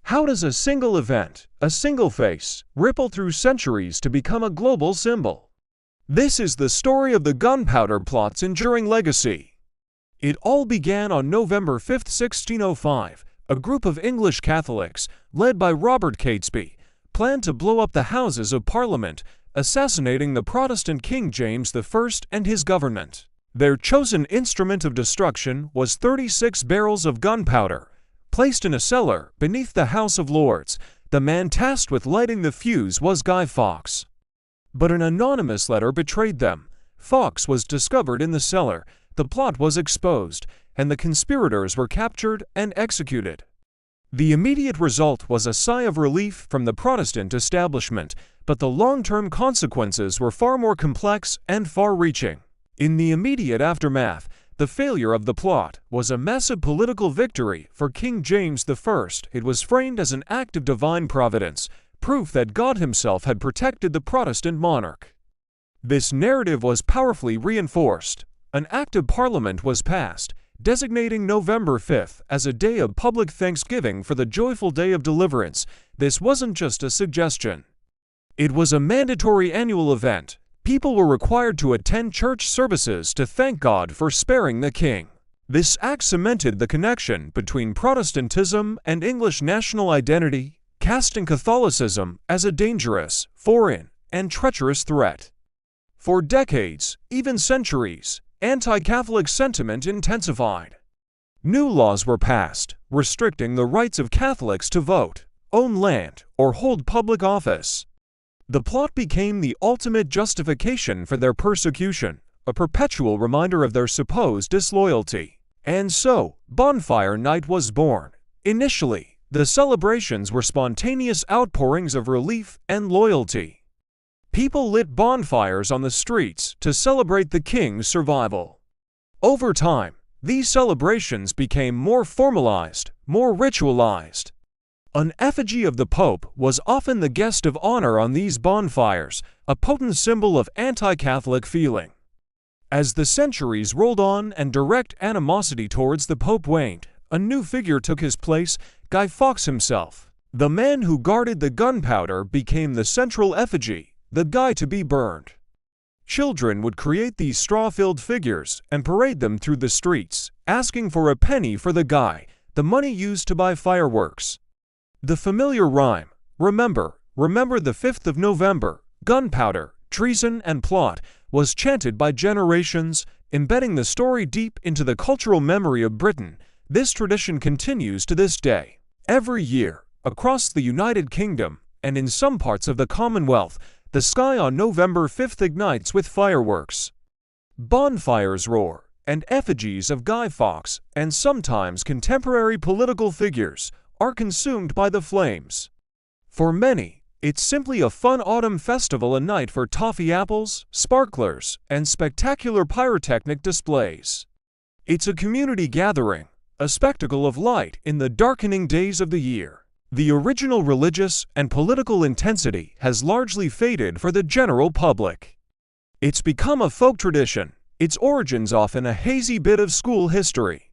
How does a single event, a single face, ripple through centuries to become a global symbol? This is the story of the Gunpowder Plot's enduring legacy. It all began on November 5, 1605. A group of English Catholics, led by Robert Catesby, planned to blow up the Houses of Parliament, assassinating the Protestant King James I and his government. Their chosen instrument of destruction was 36 barrels of gunpowder, placed in a cellar beneath the House of Lords. The man tasked with lighting the fuse was Guy Fawkes. But an anonymous letter betrayed them. Fawkes was discovered in the cellar, the plot was exposed, and the conspirators were captured and executed. The immediate result was a sigh of relief from the Protestant establishment, but the long-term consequences were far more complex and far-reaching. In the immediate aftermath, the failure of the plot was a massive political victory for King James I. It was framed as an act of divine providence, proof that God himself had protected the Protestant monarch. This narrative was powerfully reinforced. An Act of Parliament was passed, designating November 5th as a day of public thanksgiving for the joyful day of deliverance. This wasn't just a suggestion. It was a mandatory annual event. People were required to attend church services to thank God for sparing the king. This act cemented the connection between Protestantism and English national identity, casting Catholicism as a dangerous, foreign, and treacherous threat. For decades, even centuries, anti-Catholic sentiment intensified. New laws were passed, restricting the rights of Catholics to vote, own land, or hold public office. The plot became the ultimate justification for their persecution, a perpetual reminder of their supposed disloyalty. And so, Bonfire Night was born. Initially, the celebrations were spontaneous outpourings of relief and loyalty. People lit bonfires on the streets to celebrate the king's survival. Over time, these celebrations became more formalized, more ritualized. An effigy of the Pope was often the guest of honor on these bonfires, a potent symbol of anti-Catholic feeling. As the centuries rolled on and direct animosity towards the Pope waned, a new figure took his place, Guy Fawkes himself. The man who guarded the gunpowder became the central effigy, the guy to be burned. Children would create these straw-filled figures and parade them through the streets, asking for a penny for the guy, the money used to buy fireworks. The familiar rhyme, remember the 5th of November, gunpowder, treason and plot, was chanted by generations, embedding the story deep into the cultural memory of Britain. This tradition continues to this day. Every year, across the United Kingdom, and in some parts of the Commonwealth, the sky on November 5th ignites with fireworks. Bonfires roar, and effigies of Guy Fawkes, and sometimes contemporary political figures, are consumed by the flames. For many, it's simply a fun autumn festival, a night for toffee apples, sparklers, and spectacular pyrotechnic displays. It's a community gathering, a spectacle of light in the darkening days of the year. The original religious and political intensity has largely faded for the general public. It's become a folk tradition, its origins often a hazy bit of school history.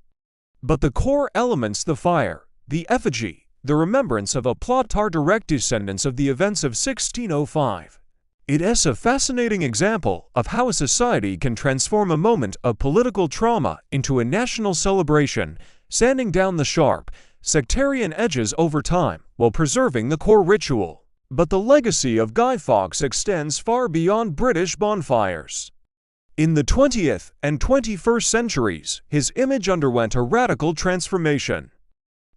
But the core elements, the fire, the effigy, the remembrance of a plot, are direct descendants of the events of 1605. It is a fascinating example of how a society can transform a moment of political trauma into a national celebration, sanding down the sharp, sectarian edges over time while preserving the core ritual. But the legacy of Guy Fawkes extends far beyond British bonfires. In the 20th and 21st centuries, his image underwent a radical transformation.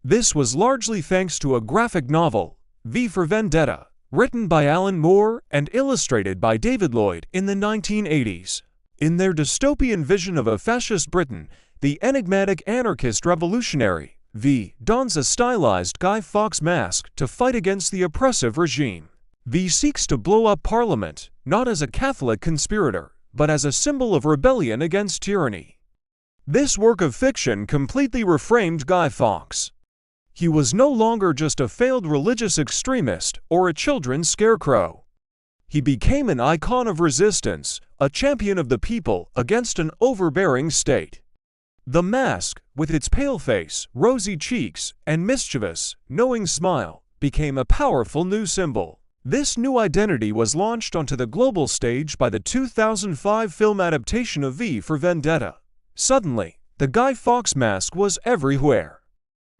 This was largely thanks to a graphic novel, V for Vendetta, written by Alan Moore and illustrated by David Lloyd in the 1980s. In their dystopian vision of a fascist Britain, the enigmatic anarchist revolutionary, V, dons a stylized Guy Fawkes mask to fight against the oppressive regime. V seeks to blow up Parliament, not as a Catholic conspirator, but as a symbol of rebellion against tyranny. This work of fiction completely reframed Guy Fawkes. He was no longer just a failed religious extremist or a children's scarecrow. He became an icon of resistance, a champion of the people against an overbearing state. The mask, with its pale face, rosy cheeks, and mischievous, knowing smile, became a powerful new symbol. This new identity was launched onto the global stage by the 2005 film adaptation of V for Vendetta. Suddenly, the Guy Fawkes mask was everywhere.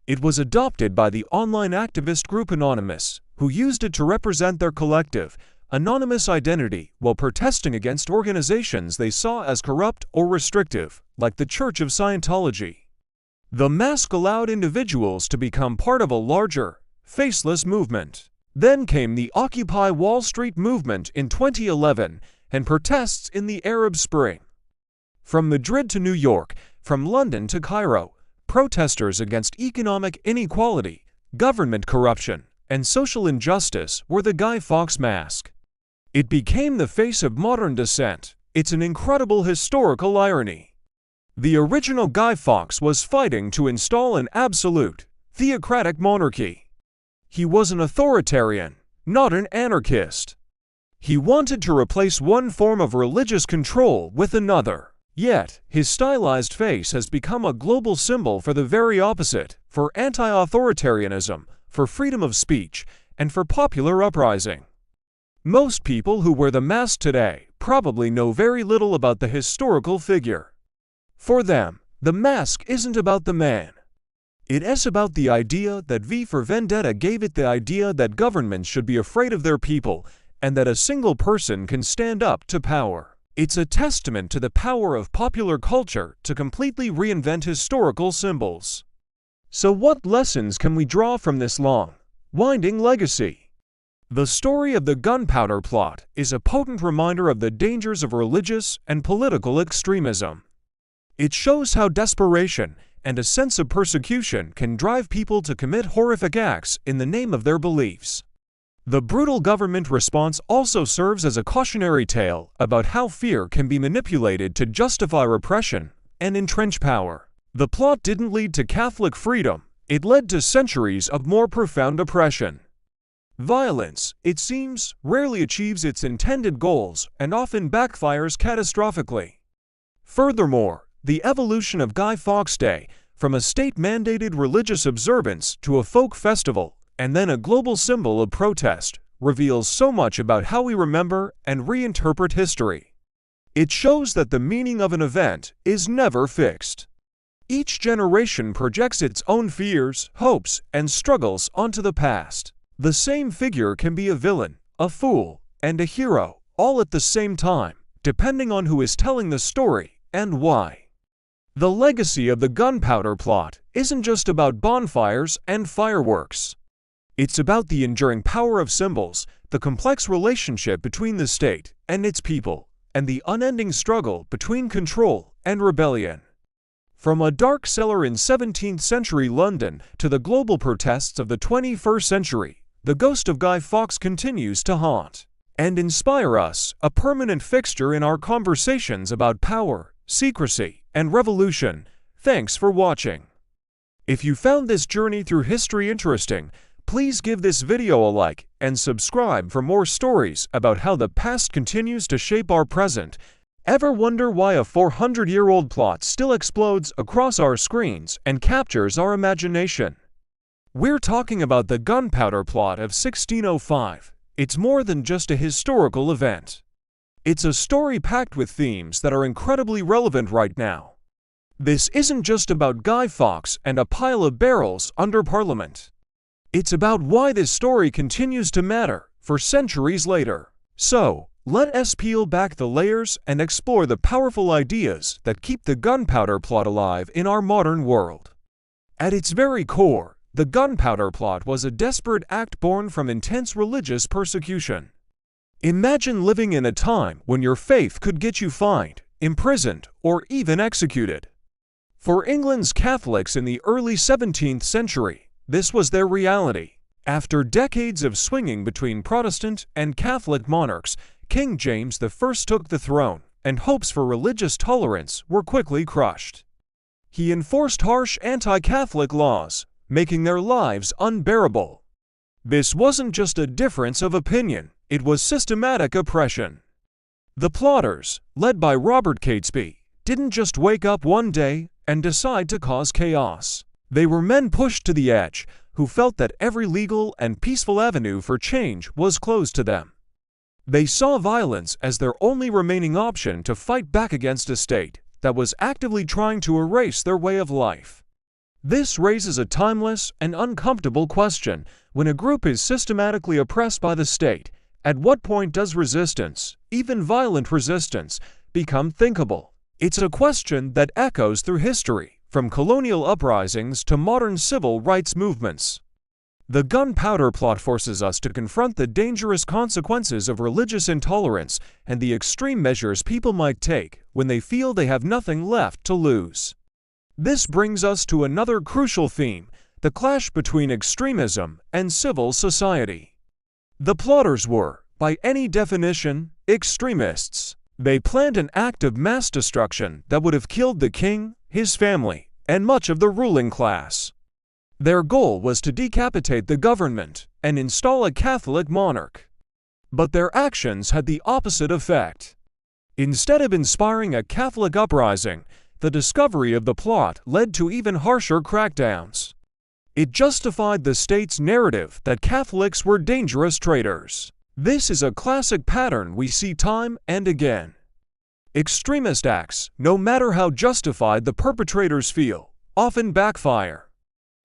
It was adopted by the online activist group Anonymous, who used it to represent their collective, anonymous identity while protesting against organizations they saw as corrupt or restrictive, like the Church of Scientology. The mask allowed individuals to become part of a larger, faceless movement. Then came the Occupy Wall Street movement in 2011 and protests in the Arab Spring. From Madrid to New York, from London to Cairo, protesters against economic inequality, government corruption, and social injustice wore the Guy Fawkes mask. It became the face of modern dissent. It's an incredible historical irony. The original Guy Fawkes was fighting to install an absolute, theocratic monarchy. He was an authoritarian, not an anarchist. He wanted to replace one form of religious control with another. Yet, his stylized face has become a global symbol for the very opposite, for anti-authoritarianism, for freedom of speech, and for popular uprising. Most people who wear the mask today probably know very little about the historical figure. For them, the mask isn't about the man. It is about the idea that V for Vendetta gave it the idea that governments should be afraid of their people and that a single person can stand up to power. It's a testament to the power of popular culture to completely reinvent historical symbols. So what lessons can we draw from this long, winding legacy? The story of the Gunpowder Plot is a potent reminder of the dangers of religious and political extremism. It shows how desperation and a sense of persecution can drive people to commit horrific acts in the name of their beliefs. The brutal government response also serves as a cautionary tale about how fear can be manipulated to justify repression and entrench power. The plot didn't lead to Catholic freedom, it led to centuries of more profound oppression. Violence, it seems, rarely achieves its intended goals and often backfires catastrophically. Furthermore, the evolution of Guy Fawkes Day, from a state-mandated religious observance to a folk festival, and then a global symbol of protest, reveals so much about how we remember and reinterpret history. It shows that the meaning of an event is never fixed. Each generation projects its own fears, hopes, and struggles onto the past. The same figure can be a villain, a fool, and a hero, all at the same time, depending on who is telling the story and why. The legacy of the Gunpowder Plot isn't just about bonfires and fireworks. It's about the enduring power of symbols, the complex relationship between the state and its people, and the unending struggle between control and rebellion. From a dark cellar in 17th century London to the global protests of the 21st century, the ghost of Guy Fawkes continues to haunt and inspire us, a permanent fixture in our conversations about power, secrecy, and revolution. Thanks for watching. If you found this journey through history interesting, please give this video a like and subscribe for more stories about how the past continues to shape our present. Ever wonder why a 400-year-old plot still explodes across our screens and captures our imagination? We're talking about the Gunpowder Plot of 1605. It's more than just a historical event. It's a story packed with themes that are incredibly relevant right now. This isn't just about Guy Fawkes and a pile of barrels under Parliament. It's about why this story continues to matter for centuries later. So, let us peel back the layers and explore the powerful ideas that keep the Gunpowder Plot alive in our modern world. At its very core, the Gunpowder Plot was a desperate act born from intense religious persecution. Imagine living in a time when your faith could get you fined, imprisoned, or even executed. For England's Catholics in the early 17th century, this was their reality. After decades of swinging between Protestant and Catholic monarchs, King James I took the throne, and hopes for religious tolerance were quickly crushed. He enforced harsh anti-Catholic laws, making their lives unbearable. This wasn't just a difference of opinion, it was systematic oppression. The plotters, led by Robert Catesby, didn't just wake up one day and decide to cause chaos. They were men pushed to the edge, who felt that every legal and peaceful avenue for change was closed to them. They saw violence as their only remaining option to fight back against a state that was actively trying to erase their way of life. This raises a timeless and uncomfortable question. When a group is systematically oppressed by the state, at what point does resistance, even violent resistance, become thinkable? It's a question that echoes through history, from colonial uprisings to modern civil rights movements. The Gunpowder Plot forces us to confront the dangerous consequences of religious intolerance and the extreme measures people might take when they feel they have nothing left to lose. This brings us to another crucial theme: the clash between extremism and civil society. The plotters were, by any definition, extremists. They planned an act of mass destruction that would have killed the king, his family, and much of the ruling class. Their goal was to decapitate the government and install a Catholic monarch. But their actions had the opposite effect. Instead of inspiring a Catholic uprising, the discovery of the plot led to even harsher crackdowns. It justified the state's narrative that Catholics were dangerous traitors. This is a classic pattern we see time and again. Extremist acts, no matter how justified the perpetrators feel, often backfire.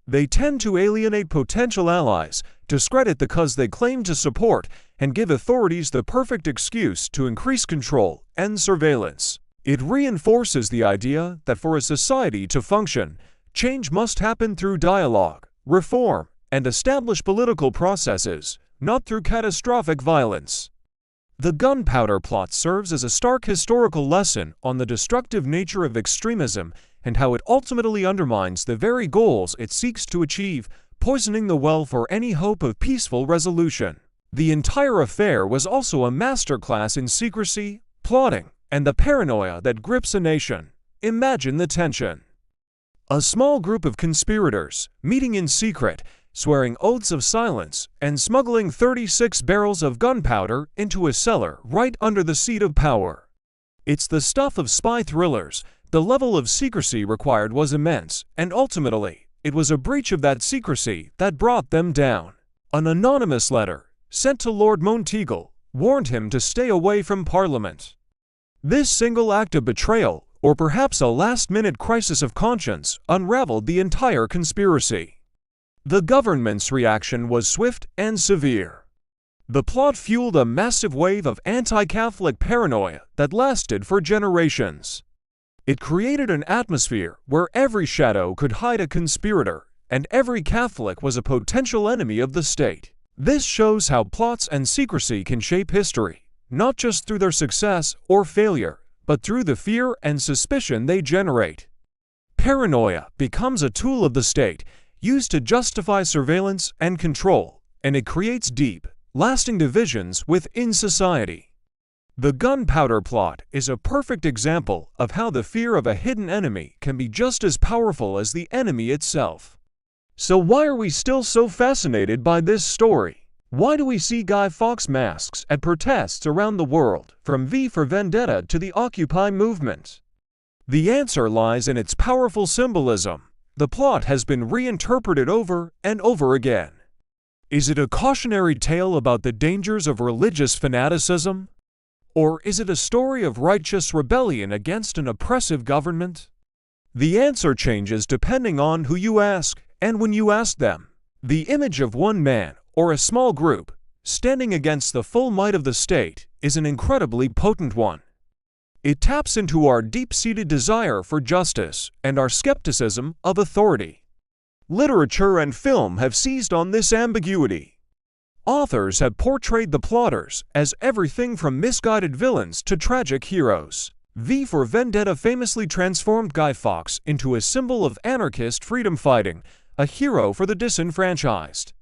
They tend to alienate potential allies, discredit the cause they claim to support, and give authorities the perfect excuse to increase control and surveillance. It reinforces the idea that for a society to function, change must happen through dialogue, reform, and established political processes, not through catastrophic violence. The Gunpowder Plot serves as a stark historical lesson on the destructive nature of extremism and how it ultimately undermines the very goals it seeks to achieve, poisoning the well for any hope of peaceful resolution. The entire affair was also a masterclass in secrecy, plotting, and the paranoia that grips a nation. Imagine the tension. A small group of conspirators, meeting in secret, swearing oaths of silence, and smuggling 36 barrels of gunpowder into a cellar right under the seat of power. It's the stuff of spy thrillers. The level of secrecy required was immense, and ultimately, it was a breach of that secrecy that brought them down. An anonymous letter, sent to Lord Monteagle, warned him to stay away from Parliament. This single act of betrayal, or perhaps a last-minute crisis of conscience, unraveled the entire conspiracy. The government's reaction was swift and severe. The plot fueled a massive wave of anti-Catholic paranoia that lasted for generations. It created an atmosphere where every shadow could hide a conspirator, and every Catholic was a potential enemy of the state. This shows how plots and secrecy can shape history, not just through their success or failure, but through the fear and suspicion they generate. Paranoia becomes a tool of the state, used to justify surveillance and control, and it creates deep, lasting divisions within society. The Gunpowder Plot is a perfect example of how the fear of a hidden enemy can be just as powerful as the enemy itself. So why are we still so fascinated by this story? Why do we see Guy Fawkes masks at protests around the world, from V for Vendetta to the Occupy movement? The answer lies in its powerful symbolism. The plot has been reinterpreted over and over again. Is it a cautionary tale about the dangers of religious fanaticism? Or is it a story of righteous rebellion against an oppressive government? The answer changes depending on who you ask and when you ask them. The image of one man, or a small group, standing against the full might of the state is an incredibly potent one. It taps into our deep-seated desire for justice and our skepticism of authority. Literature and film have seized on this ambiguity. Authors have portrayed the plotters as everything from misguided villains to tragic heroes. V for Vendetta famously transformed Guy Fawkes into a symbol of anarchist freedom fighting, a hero for the disenfranchised.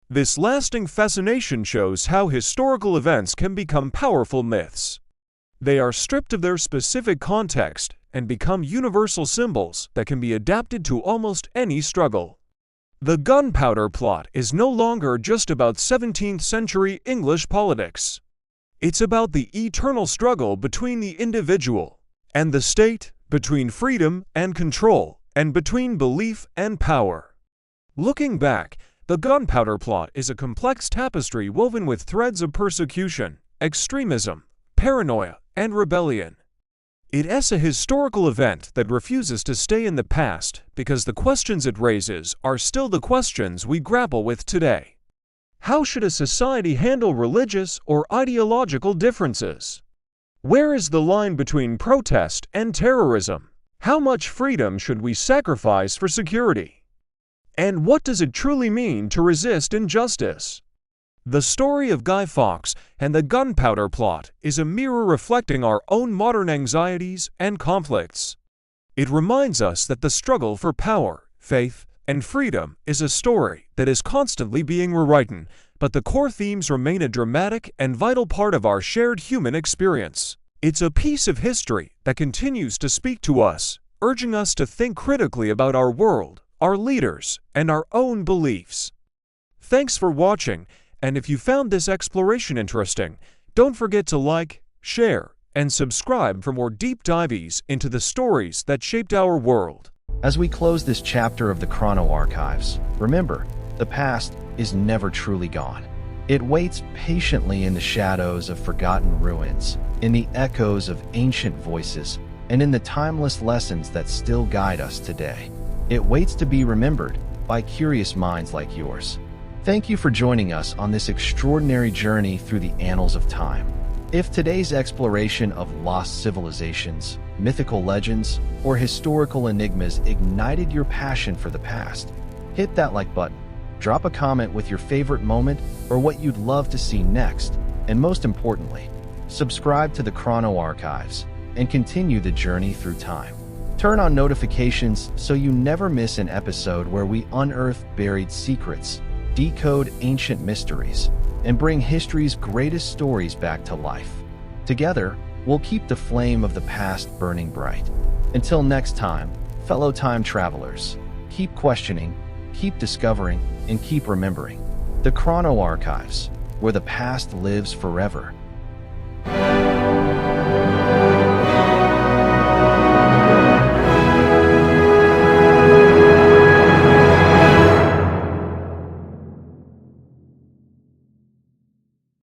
This lasting fascination shows how historical events can become powerful myths. They are stripped of their specific context and become universal symbols that can be adapted to almost any struggle. The Gunpowder Plot is no longer just about 17th century English politics. It's about the eternal struggle between the individual and the state, between freedom and control, and between belief and power. Looking back, the Gunpowder Plot is a complex tapestry woven with threads of persecution, extremism, paranoia, and rebellion. It's a historical event that refuses to stay in the past because the questions it raises are still the questions we grapple with today. How should a society handle religious or ideological differences? Where is the line between protest and terrorism? How much freedom should we sacrifice for security? And what does it truly mean to resist injustice? The story of Guy Fawkes and the Gunpowder Plot is a mirror reflecting our own modern anxieties and conflicts. It reminds us that the struggle for power, faith, and freedom is a story that is constantly being rewritten, but the core themes remain a dramatic and vital part of our shared human experience. It's a piece of history that continues to speak to us, urging us to think critically about our world, our leaders, and our own beliefs. Thanks for watching, and if you found this exploration interesting, don't forget to like, share, and subscribe for more deep dives into the stories that shaped our world. As we close this chapter of the Chrono Archives, remember, the past is never truly gone. It waits patiently in the shadows of forgotten ruins, in the echoes of ancient voices, and in the timeless lessons that still guide us today. It waits to be remembered by curious minds like yours. Thank you for joining us on this extraordinary journey through the annals of time. If today's exploration of lost civilizations, mythical legends, or historical enigmas ignited your passion for the past, hit that like button. Drop a comment with your favorite moment or what you'd love to see next, and most importantly, subscribe to the Chrono Archives and continue the journey through time. Turn on notifications so you never miss an episode where we unearth buried secrets, decode ancient mysteries, and bring history's greatest stories back to life. Together, we'll keep the flame of the past burning bright. Until next time, fellow time travelers, keep questioning, keep discovering, and keep remembering. The Chrono Archives, where the past lives forever.